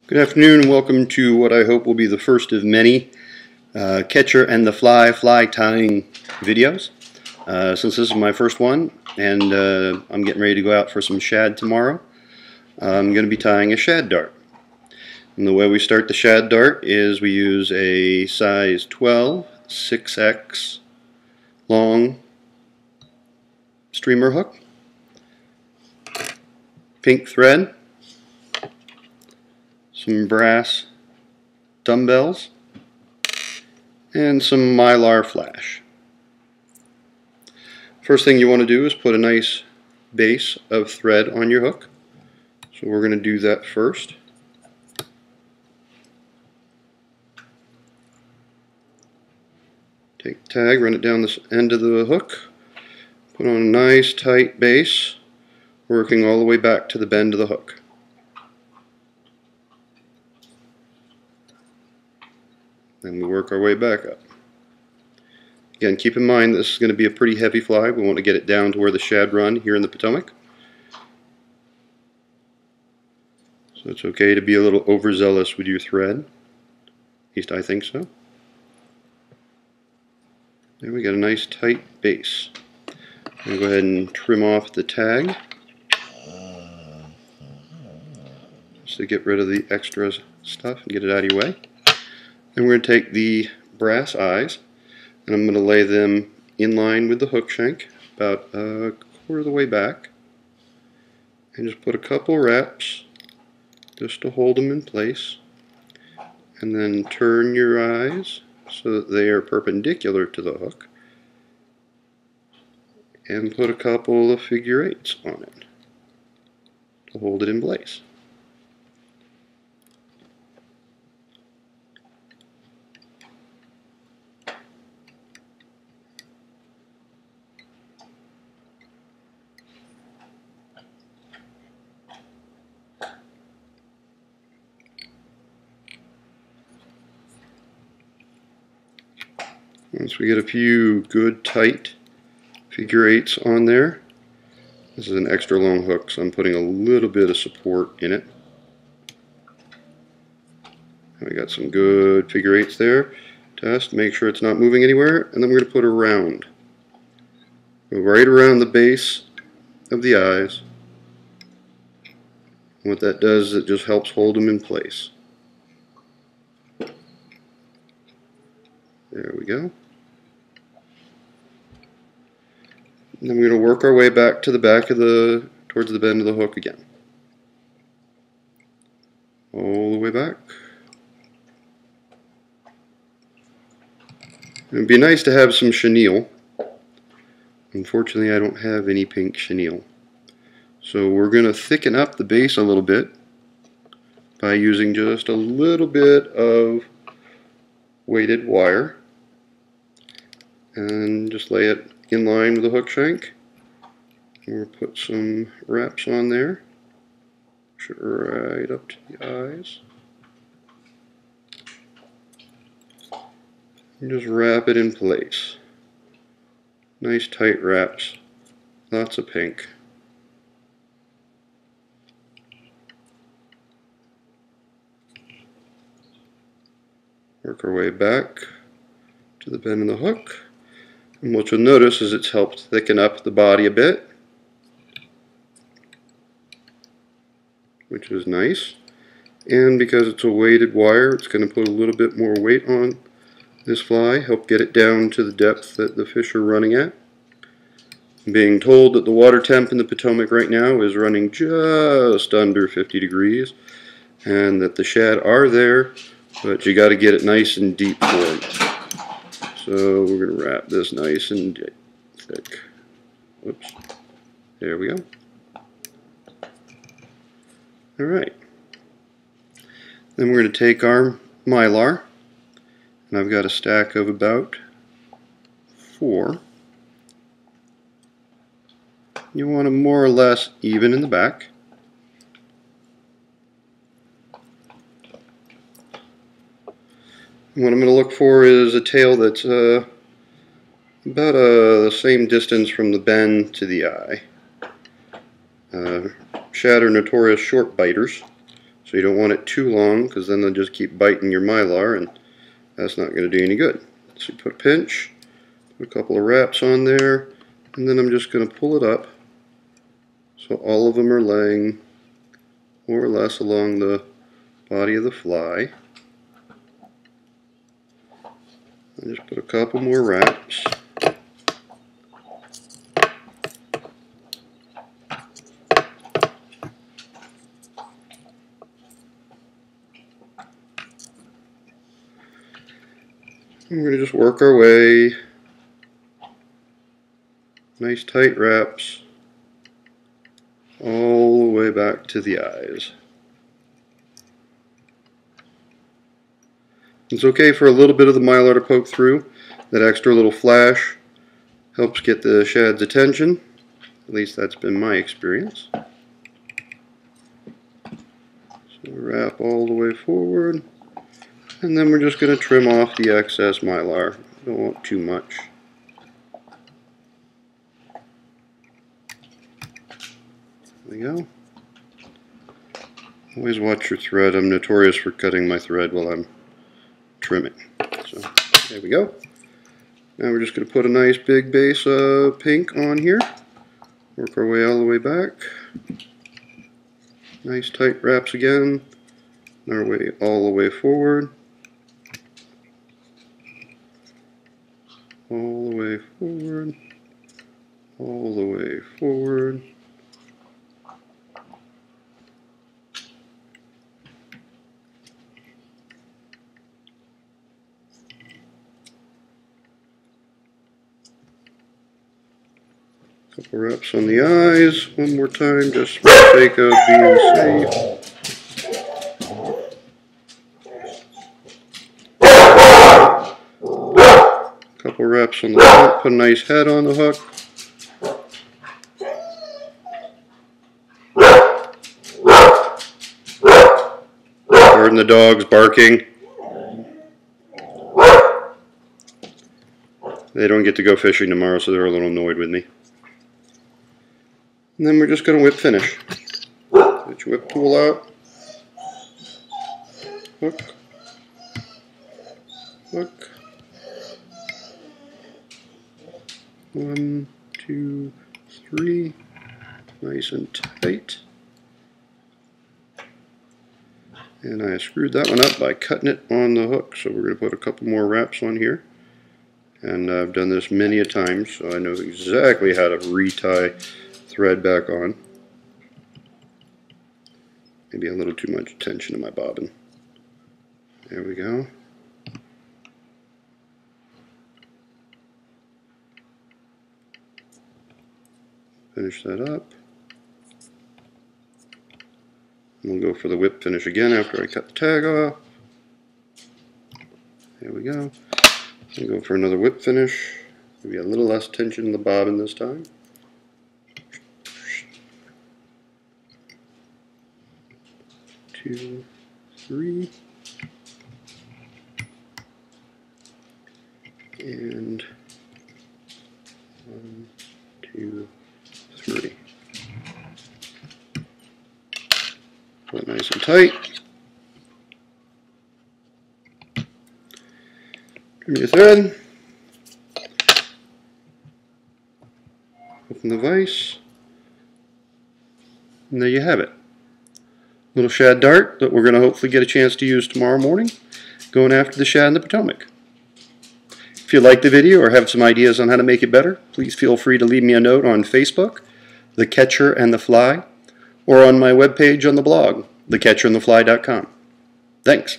Good afternoon and welcome to what I hope will be the first of many catcher and the fly tying videos. Since this is my first one and I'm getting ready to go out for some shad tomorrow, I'm going to be tying a shad dart. And the way we start the shad dart is we use a size 12 6X long streamer hook, pink thread, some brass dumbbells, and some mylar flash. First thing you want to do is put a nice base of thread on your hook. So we're going to do that first. Take the tag, run it down this end of the hook, put on a nice tight base, working all the way back to the bend of the hook. Then we work our way back up. Again, keep in mind this is going to be a pretty heavy fly. We want to get it down to where the shad run here in the Potomac. So it's okay to be a little overzealous with your thread. At least I think so. There we got a nice tight base. I'm going to go ahead and trim off the tag just to get rid of the extra stuff and get it out of your way. Then we're going to take the brass eyes and I'm going to lay them in line with the hook shank about a quarter of the way back and just put a couple wraps just to hold them in place, and then turn your eyes so that they are perpendicular to the hook and put a couple of figure eights on it to hold it in place. Once we get a few good tight figure eights on there, this is an extra long hook, so I'm putting a little bit of support in it. I got some good figure eights there. Test, make sure it's not moving anywhere, and then we're going to put a round. Go right around the base of the eyes. And what that does is it just helps hold them in place. There we go. And then we're going to work our way back to the back of towards the bend of the hook again. All the way back. It'd be nice to have some chenille. Unfortunately, I don't have any pink chenille. So we're going to thicken up the base a little bit by using just a little bit of weighted wire. And just lay it in line with the hook shank. We'll put some wraps on there, right up to the eyes. And just wrap it in place. Nice tight wraps, lots of pink. Work our way back to the bend of the hook. And what you'll notice is it's helped thicken up the body a bit, which is nice. And because it's a weighted wire, it's going to put a little bit more weight on this fly, help get it down to the depth that the fish are running at. I'm being told that the water temp in the Potomac right now is running just under 50 degrees, and that the shad are there, but you got to get it nice and deep for them. So we're going to wrap this nice and thick. Whoops. There we go. Alright. Then we're going to take our mylar, and I've got a stack of about 4. You want them more or less even in the back. What I'm going to look for is a tail that's about the same distance from the bend to the eye. Shad are notorious short biters, So you don't want it too long, because then they'll just keep biting your Mylar, and that's not going to do any good. So you put a pinch, put a couple of wraps on there, and then I'm just going to pull it up so all of them are laying more or less along the body of the fly. And just put a couple more wraps. And we're going to just work our way, nice tight wraps, all the way back to the eyes. It's okay for a little bit of the Mylar to poke through. That extra little flash helps get the shad's attention. At least that's been my experience. So wrap all the way forward. And then we're just going to trim off the excess Mylar. Don't want too much. There we go. Always watch your thread. I'm notorious for cutting my thread while I'm trimming. So there we go. Now we're just going to put a nice big base of pink on here. Work our way all the way back. Nice tight wraps again. Our way all the way forward. All the way forward. All the way forward. Couple wraps on the eyes, one more time, just for the sake of being safe. Couple wraps on the front, put a nice head on the hook. Pardon the dogs barking. They don't get to go fishing tomorrow, so they're a little annoyed with me. And then we're just going to whip finish. Get your whip tool out. Hook. Hook. 1, 2, 3. Nice and tight. And I screwed that one up by cutting it on the hook. So we're going to put a couple more wraps on here. And I've done this many a time, so I know exactly how to retie thread back on. Maybe a little too much tension in my bobbin. There we go. Finish that up. And we'll go for the whip finish again after I cut the tag off. There we go. We'll go for another whip finish. Maybe a little less tension in the bobbin this time. 2, 3, and 1, 2, 3. Put it nice and tight. Trim your thread. Open the vise. And there you have it. Little shad dart that we're going to hopefully get a chance to use tomorrow morning, going after the shad in the Potomac. If you like the video or have some ideas on how to make it better, please feel free to leave me a note on Facebook, The Catcher and the Fly, or on my webpage on the blog, thecatcherandthefly.com. Thanks.